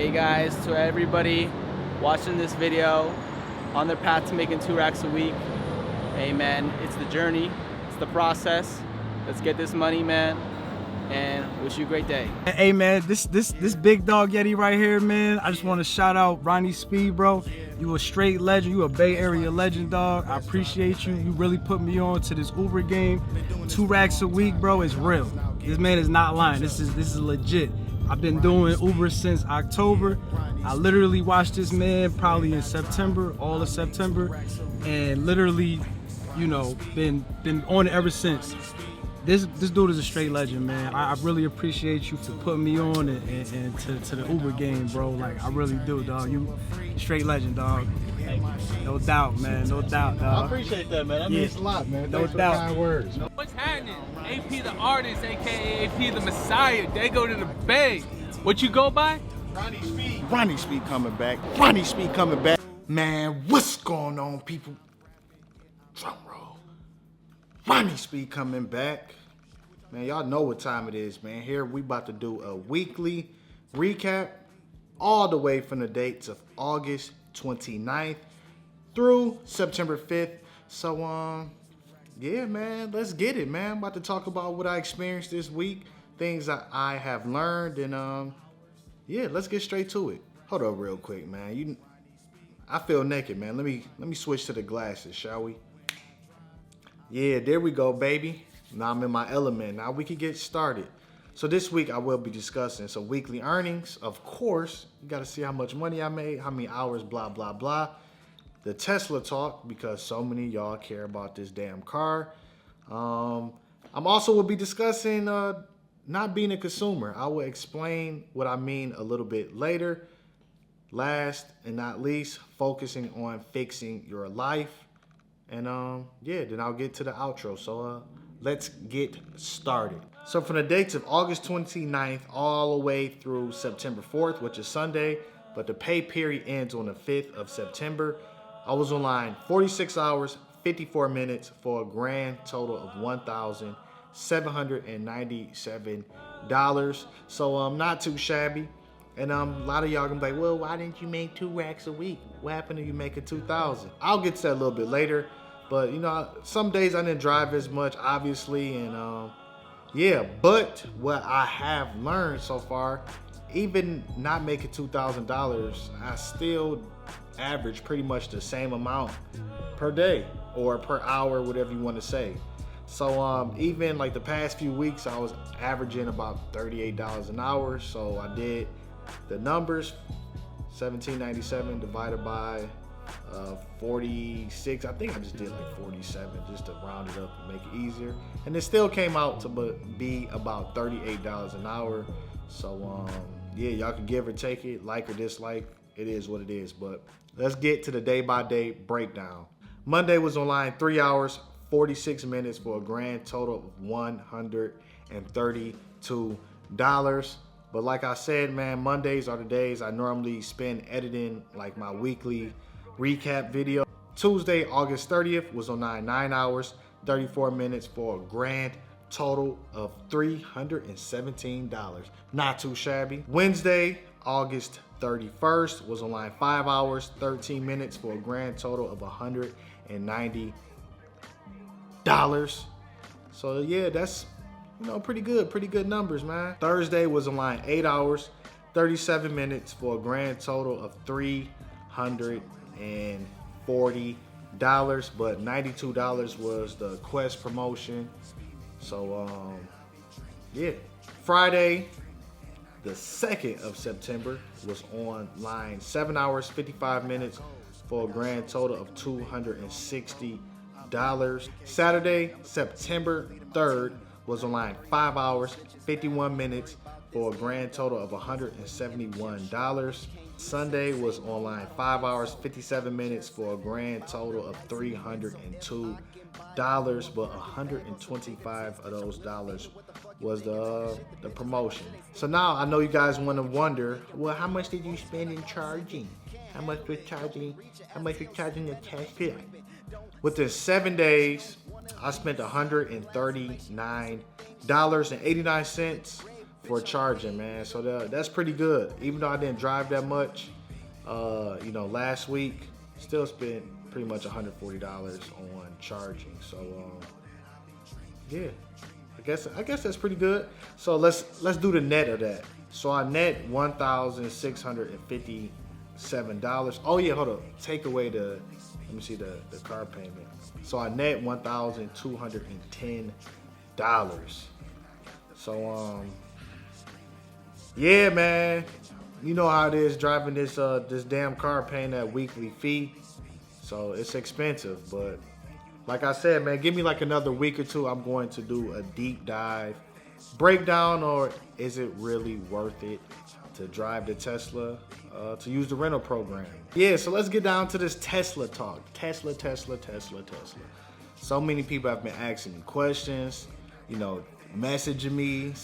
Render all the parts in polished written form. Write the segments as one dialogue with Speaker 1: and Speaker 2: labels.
Speaker 1: Hey guys, to everybody watching this video on their path to making 2 racks a week. Hey man, it's the journey, it's the process. Let's get this money, man, and wish you a great day.
Speaker 2: Hey man, this big dog Yeti right here, man. I just want to shout out Ronnie Speed, bro. You a straight legend, you a Bay Area legend, dog. I appreciate you. You really put me on to this Uber game. 2 racks a week, bro, is real. This man is not lying. This is legit. I've been doing Uber since October. I literally watched this man probably in September, all of September, and literally, you know, been on it ever since. This dude is a straight legend, man. I really appreciate you for putting me on and to the Uber game, bro. Like, I really do, dog. You straight legend, dog. No doubt, man. No doubt, dog.
Speaker 3: I appreciate that, man. That means a lot, man.
Speaker 2: No
Speaker 3: Thanks for
Speaker 2: doubt.
Speaker 3: the kind words.
Speaker 4: What's happening? AP the artist, aka AP the Messiah. They go to the Bay. What you go by?
Speaker 3: Ronnie Speed. Ronnie Speed coming back. Ronnie Speed coming back. Man, what's going on, people? Drum roll. Ronnie Speed coming back. Man, y'all know what time it is, man. Here we about to do a weekly recap all the way from the dates of August 29th through September 5th. So, yeah, man, let's get it, man. I'm about to talk about what I experienced this week, things that I have learned, and yeah, let's get straight to it. Hold up real quick, man. I feel naked, man. Let me switch to the glasses, shall we? Yeah, there we go, baby. Now I'm in my element. Now we can get started. So this week I will be discussing some weekly earnings. Of course, you got to see how much money I made, how many hours, blah, blah, blah. The Tesla talk, because so many of y'all care about this damn car. I'm also will be discussing not being a consumer. I will explain what I mean a little bit later. Last and not least, focusing on fixing your life. And yeah, then I'll get to the outro. So let's get started. So from the dates of August 29th all the way through September 4th, which is Sunday, but the pay period ends on the 5th of September, I was online 46 hours, 54 minutes for a grand total of $1,797. So not too shabby. And a lot of y'all gonna be like, well, why didn't you make 2 racks a week? What happened to you making 2,000? I'll get to that a little bit later. But you know, some days I didn't drive as much, obviously, and yeah. But what I have learned so far, even not making $2,000, I still average pretty much the same amount per day or per hour, whatever you want to say. So even like the past few weeks, I was averaging about $38 an hour. So I did the numbers, $1,797 divided by 46. I think I just did like 47 just to round it up and make it easier. And it still came out to be about $38 an hour. So yeah, y'all can give or take it, like or dislike. It is what it is. But let's get to the day-by-day breakdown. Monday was online 3 hours, 46 minutes for a grand total of $132. But like I said, man, Mondays are the days I normally spend editing like my weekly recap video. Tuesday, August 30th was online 9 hours, 34 minutes for a grand total of $317. Not too shabby. Wednesday, August 31st was online 5 hours, 13 minutes for a grand total of $190. So yeah, that's, you know, pretty good numbers, man. Thursday was online 8 hours, 37 minutes for a grand total of $340, but $92 was the Quest promotion. So yeah. Friday, the 2nd of September was online 7 hours, 55 minutes for a grand total of $260. Saturday, September 3rd was online 5 hours, 51 minutes for a grand total of $171. Sunday was online 5 hours, 57 minutes for a grand total of $302. But 125 of those dollars was the promotion. So now I know you guys want to wonder, well, how much did you spend in charging? How much you're charging the cashier? Within 7 days, I spent $139.89 for charging, man. So that's pretty good. Even though I didn't drive that much, you know, last week, still spent pretty much $140 on charging. So yeah, I guess that's pretty good. So let's do the net of that. So I net $1,657. Oh yeah, hold up. Take away let me see the car payment. So I net $1,210. So yeah, man. You know how it is driving this damn car, paying that weekly fee. So it's expensive, but like I said, man, give me like another week or two. I'm going to do a deep dive breakdown, or is it really worth it to drive the Tesla, to use the rental program? Yeah, so let's get down to this Tesla talk. Tesla. So many people have been asking me questions, you know, messaging me,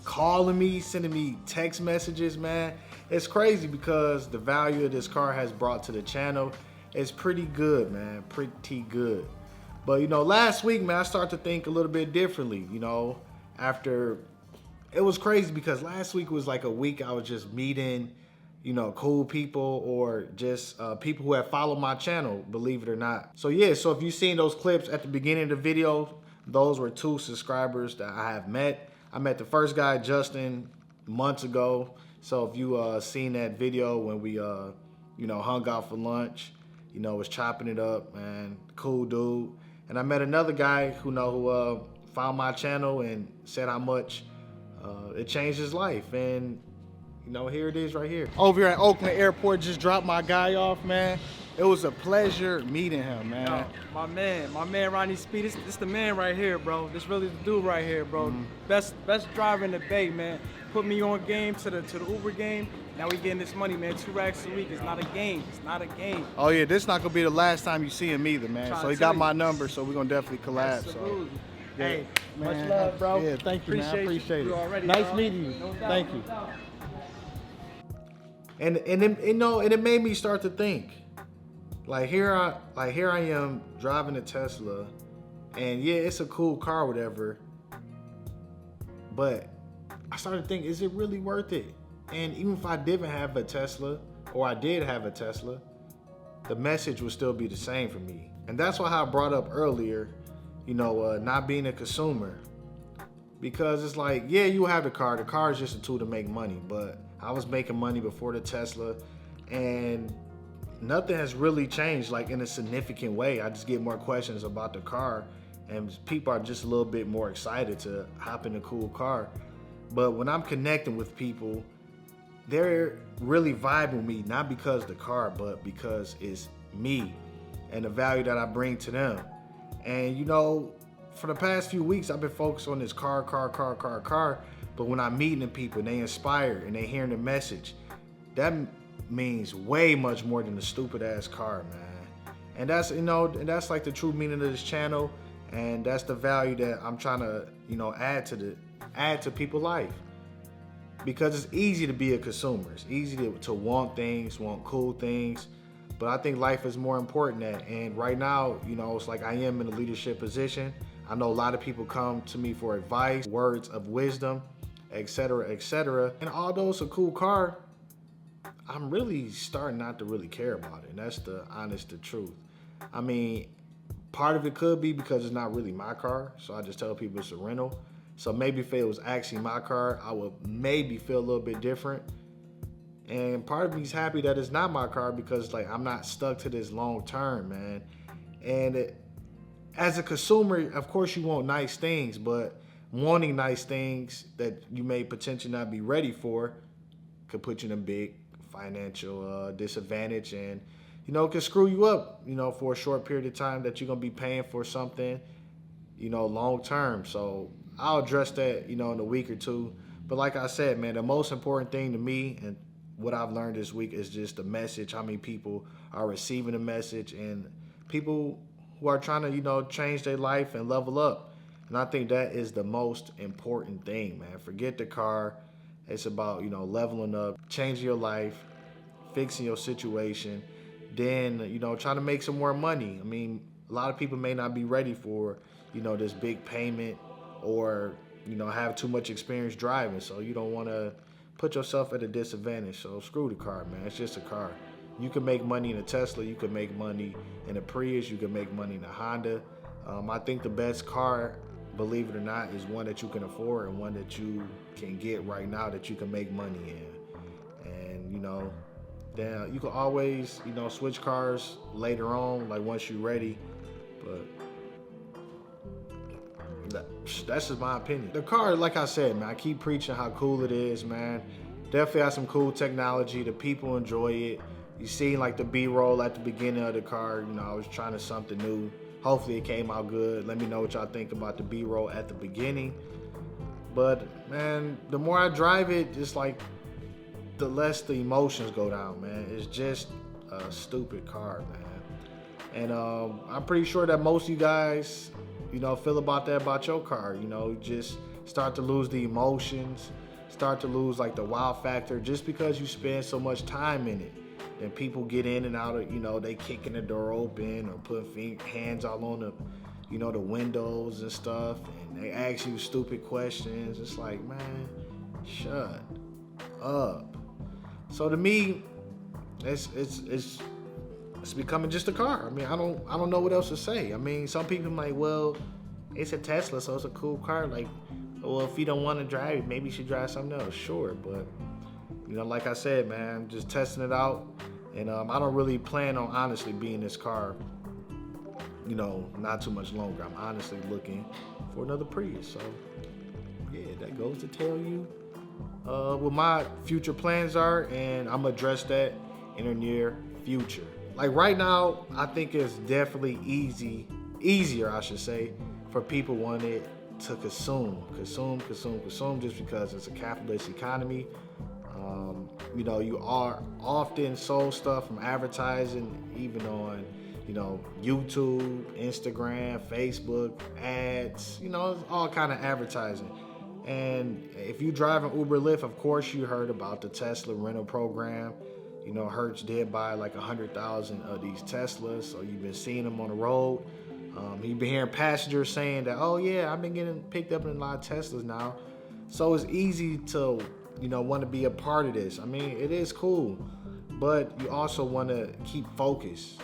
Speaker 3: calling me, sending me text messages, man. It's crazy because the value of this car has brought to the channel is pretty good, man, pretty good. But, you know, last week, man, I started to think a little bit differently, you know, after, it was crazy because last week was like a week I was just meeting, you know, cool people or just people who have followed my channel, believe it or not. So yeah, so if you've seen those clips at the beginning of the video, those were 2 subscribers that I have met. I met the first guy, Justin, months ago. So if you seen that video when we, you know, hung out for lunch, you know, was chopping it up, man, cool dude. And I met another guy who found my channel and said how much it changed his life. And, you know, here it is right here. Over here at Oakland Airport, just dropped my guy off, man. It was a pleasure meeting him, man.
Speaker 2: Yo, my man Ronnie Speed, this the man right here, bro. This really the dude right here, bro. Best driver in the Bay, man. Put me on game to the Uber game. Now we getting this money, man. 2 racks a week. It's not a game. It's not a game.
Speaker 3: Oh yeah, this not gonna be the last time you see him either, man. So he got my number, so we're gonna definitely collab.
Speaker 2: Absolutely.
Speaker 3: So.
Speaker 2: Hey,
Speaker 3: Man,
Speaker 2: much love, bro.
Speaker 3: Yeah, thank you, man. I appreciate
Speaker 2: You
Speaker 3: it.
Speaker 2: already,
Speaker 3: Nice
Speaker 2: dog.
Speaker 3: meeting you.
Speaker 2: No doubt,
Speaker 3: Thank
Speaker 2: no
Speaker 3: you.
Speaker 2: doubt.
Speaker 3: And you know, and it made me start to think. Like here I am driving a Tesla, and yeah, it's a cool car, whatever. But I started thinking, is it really worth it? And even if I didn't have a Tesla, or I did have a Tesla, the message would still be the same for me. And that's why I brought up earlier, you know, not being a consumer. Because it's like, yeah, you have the car. The car is just a tool to make money. But I was making money before the Tesla, and nothing has really changed like in a significant way. I just get more questions about the car, and people are just a little bit more excited to hop in a cool car. But when I'm connecting with people, they're really vibing with me, not because of the car, but because it's me and the value that I bring to them. And you know, for the past few weeks, I've been focused on this car. But when I'm meeting people and they inspire and they hearing the message, that means way much more than a stupid ass car, man. And that's, you know, and that's like the true meaning of this channel. And that's the value that I'm trying to, you know, add to people's life. Because it's easy to be a consumer. It's easy to want things, want cool things. But I think life is more important than that. And right now, you know, it's like I am in a leadership position. I know a lot of people come to me for advice, words of wisdom, etc., etc. And although it's a cool car, I'm really starting not to really care about it. And that's the truth. I mean, part of it could be because it's not really my car. So I just tell people it's a rental. So maybe if it was actually my car, I would maybe feel a little bit different. And part of me is happy that it's not my car because like I'm not stuck to this long term, man. And as a consumer, of course you want nice things, but wanting nice things that you may potentially not be ready for could put you in a big financial disadvantage, and you know, could screw you up, you know, for a short period of time that you're gonna be paying for something, you know, long term. So I'll address that, you know, in a week or two. But like I said, man, the most important thing to me and what I've learned this week is just the message, how many people are receiving the message, and people who are trying to, you know, change their life and level up. And I think that is the most important thing, man. Forget the car. It's about, you know, leveling up, changing your life, fixing your situation, then, you know, trying to make some more money. I mean, a lot of people may not be ready for, you know, this big payment or, have too much experience driving, so you don't want to put yourself at a disadvantage. So screw the car, man. It's just a car. You can make money in a Tesla. You can make money in a Prius. You can make money in a Honda. I think the best car, believe it or not, is one that you can afford and one that you can get right now that you can make money in. And, then you can always, switch cars later on, like once you're ready. But that's just my opinion. The car, like I said, man, I keep preaching how cool it is, man. Definitely has some cool technology. The people enjoy it. You see like the B-roll at the beginning of the car, I was trying to something new. Hopefully it came out good. Let me know what y'all think about the B-roll at the beginning. But man, the more I drive it, just like the less the emotions go down, man. It's just a stupid car, man. And I'm pretty sure that most of you guys, feel about that about your car. You just start to lose the emotions, start to lose like the wow factor just because you spend so much time in it. And people get in and out of, they kicking the door open or putting hands all on the, the windows and stuff. And they ask you stupid questions. It's like, man, shut up. So to me, it's becoming just a car. I mean, I don't know what else to say. I mean, some people like, well, it's a Tesla, so it's a cool car. Like, well, if you don't want to drive it, maybe you should drive something else. Sure, but like I said, man, I'm just testing it out, and I don't really plan on honestly being in this car, not too much longer. I'm honestly looking for another Prius. So yeah, that goes to tell you what my future plans are, and I'm gonna address that in the near future. Like right now, I think it's definitely easier, I should say, for people wanting to consume just because it's a capitalist economy. You are often sold stuff from advertising, even on, YouTube, Instagram, Facebook, ads, it's all kind of advertising. And if you drive an Uber Lyft, of course you heard about the Tesla rental program. Hertz did buy like 100,000 of these Teslas, so you've been seeing them on the road. You've been hearing passengers saying that, oh yeah, I've been getting picked up in a lot of Teslas now. So it's easy to, want to be a part of this. I mean, it is cool, but you also want to keep focused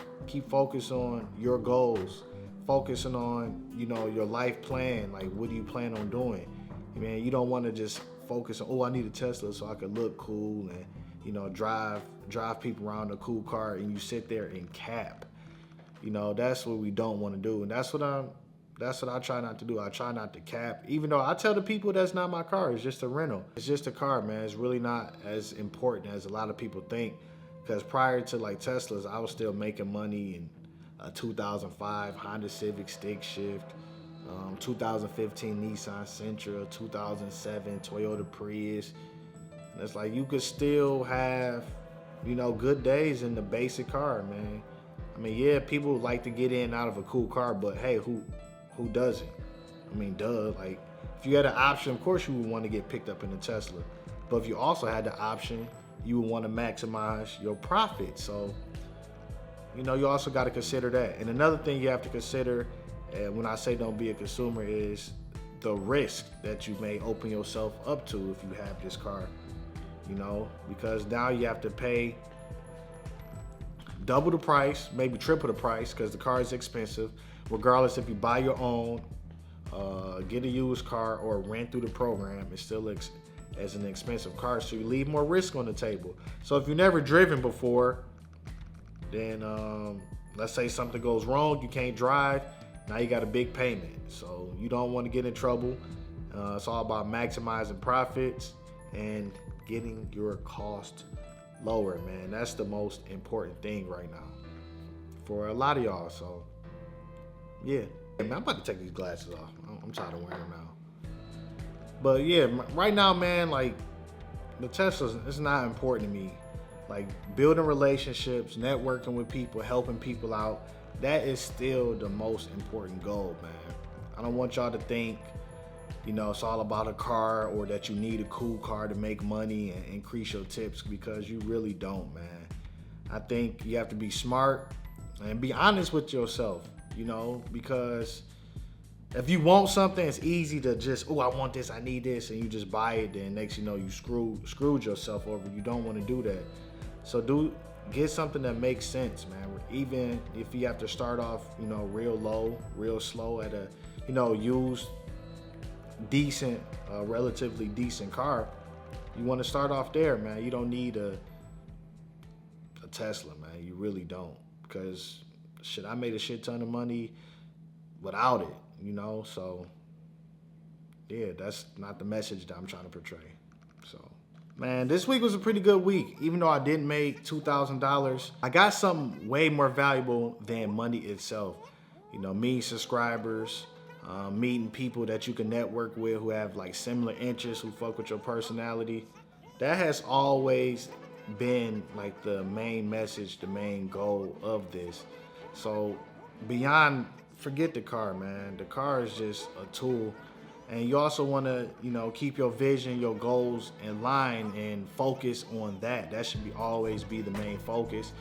Speaker 3: on your goals, focusing on, your life plan. Like, what do you plan on doing? I mean, you don't want to just focus on, oh, I need a Tesla so I can look cool and, drive people around a cool car, and you sit there and cap. That's what we don't want to do. And that's what I try not to do. I try not to cap, even though I tell the people that's not my car. It's just a rental. It's just a car, man. It's really not as important as a lot of people think. Because prior to like Teslas, I was still making money in a 2005 Honda Civic stick shift, 2015 Nissan Sentra, 2007 Toyota Prius. And it's like you could still have, good days in the basic car, man. I mean, yeah, people like to get in and out of a cool car, but hey, who doesn't? I mean, duh. Like, if you had an option, of course you would want to get picked up in a Tesla. But if you also had the option, you would want to maximize your profit. So, you also got to consider that. And another thing you have to consider, when I say don't be a consumer, is the risk that you may open yourself up to if you have this car. Because now you have to pay double the price, maybe triple the price, because the car is expensive, regardless if you buy your own, get a used car, or rent through the program. It's still as an expensive car, so you leave more risk on the table. So if you've never driven before, then let's say something goes wrong, you can't drive, now you got a big payment. So you don't want to get in trouble. It's all about maximizing profits and getting your cost lower, man. That's the most important thing right now for a lot of y'all. So yeah, man, I'm about to take these glasses off. I'm tired of wearing them now. But yeah, right now, man, like the Teslas, it's not important to me. Like building relationships, networking with people, helping people out, that is still the most important goal, man. I don't want y'all to think, it's all about a car, or that you need a cool car to make money and increase your tips, because you really don't, man. I think you have to be smart and be honest with yourself, because if you want something, it's easy to just, oh, I want this, I need this, and you just buy it. Then next you know, you screwed yourself over. You don't want to do that. So get something that makes sense, man. Even if you have to start off, you know, real low, real slow at a, you know, used, decent, relatively decent car. You want to start off there, man. You don't need a Tesla, man. You really don't, because shit, I made a shit ton of money without it, you know. So yeah, that's not the message that I'm trying to portray. So man, this week was a pretty good week. Even though I didn't make $2,000, I got something way more valuable than money itself. You know, meeting subscribers, meeting people that you can network with who have like similar interests, who fuck with your personality. That has always been like the main message, the main goal of this. So beyond, forget the car, man. The car is just a tool. And you also want to, you know, keep your vision, your goals in line and focus on that. That should always be the main focus.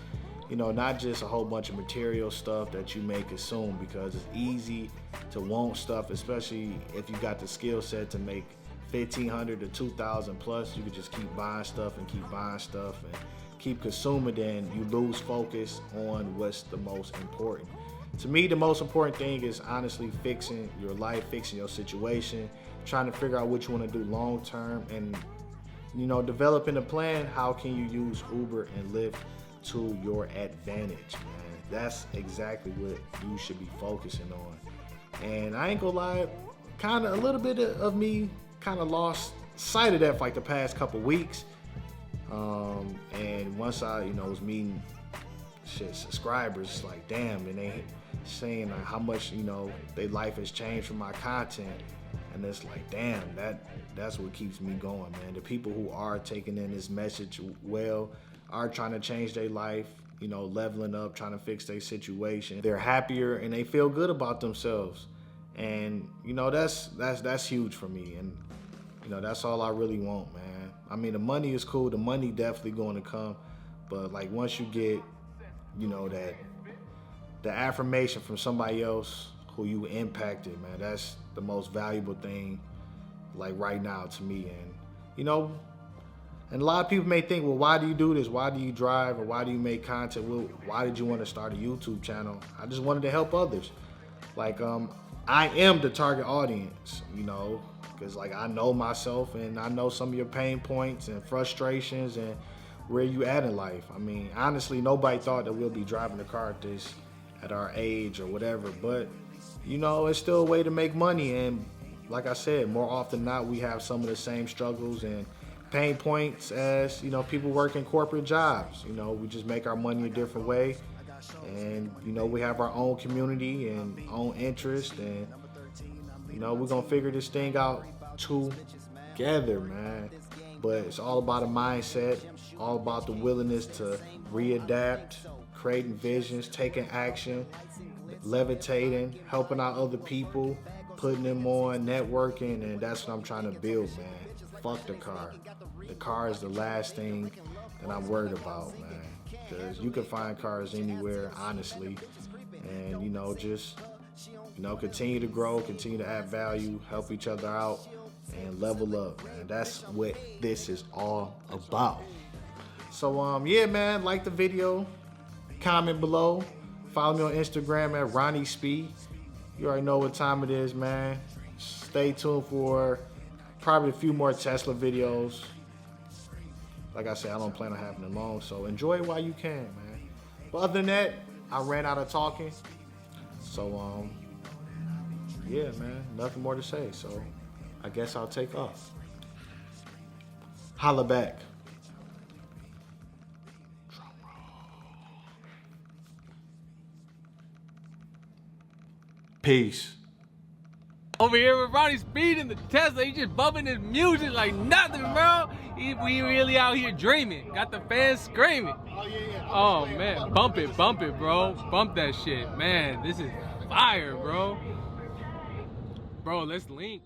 Speaker 3: You know, not just a whole bunch of material stuff that you may consume, because it's easy to want stuff, especially if you got the skill set to make $1,500 to $2,000 plus. You could just keep buying stuff and keep buying stuff and keep consuming, then you lose focus on what's the most important. To me, the most important thing is honestly fixing your life, fixing your situation, trying to figure out what you want to do long term, and, you know, developing a plan. How can you use Uber and Lyft to your advantage, man? That's exactly what you should be focusing on. And I ain't gonna lie, kind of a little bit of me kind of lost sight of that for like the past couple weeks. And once I, you know, was meeting subscribers, like damn, and they saying like how much, you know, their life has changed from my content. And it's like, damn, that's what keeps me going, man. The people who are taking in this message well, are trying to change their life, you know, leveling up, trying to fix their situation. They're happier and they feel good about themselves. And, you know, that's huge for me. And, you know, that's all I really want, man. I mean, the money is cool. The money definitely going to come. But like once you get, you know, the affirmation from somebody else who you impacted, man, that's the most valuable thing, like right now to me. And, you know, and a lot of people may think, well, why do you do this? Why do you drive? Or why do you make content? Well, why did you want to start a YouTube channel? I just wanted to help others. Like, I am the target audience, you know, because like I know myself and I know some of your pain points and frustrations and where you at in life. I mean, honestly, nobody thought that we'll be driving a car at our age or whatever, but you know, it's still a way to make money. And like I said, more often than not, we have some of the same struggles and pain points as, you know, people working corporate jobs. You know, we just make our money a different way. And, you know, we have our own community and own interest. And, you know, we're going to figure this thing out together, man. But it's all about a mindset, all about the willingness to readapt, creating visions, taking action, levitating, helping out other people, putting them on, networking. And that's what I'm trying to build, man. Fuck the car. The car is the last thing that I'm worried about, man. Because you can find cars anywhere, honestly. And, you know, just, you know, continue to grow, continue to add value, help each other out, and level up, man. That's what this is all about. So, yeah, man, like the video, comment below, follow me on Instagram at Ronnie Speed. You already know what time it is, man. Stay tuned for probably a few more Tesla videos. Like I said, I don't plan on having them long, so enjoy it while you can, man. But other than that, I ran out of talking. So, yeah, man, nothing more to say. So I guess I'll take off. Holla back. Peace.
Speaker 4: Over here with Ronnie Speed in the Tesla, he just bumping his music like nothing, bro. We really out here dreaming. Got the fans screaming. Oh man, bump it, bro. Bump that shit, man. This is fire, bro. Bro, let's link.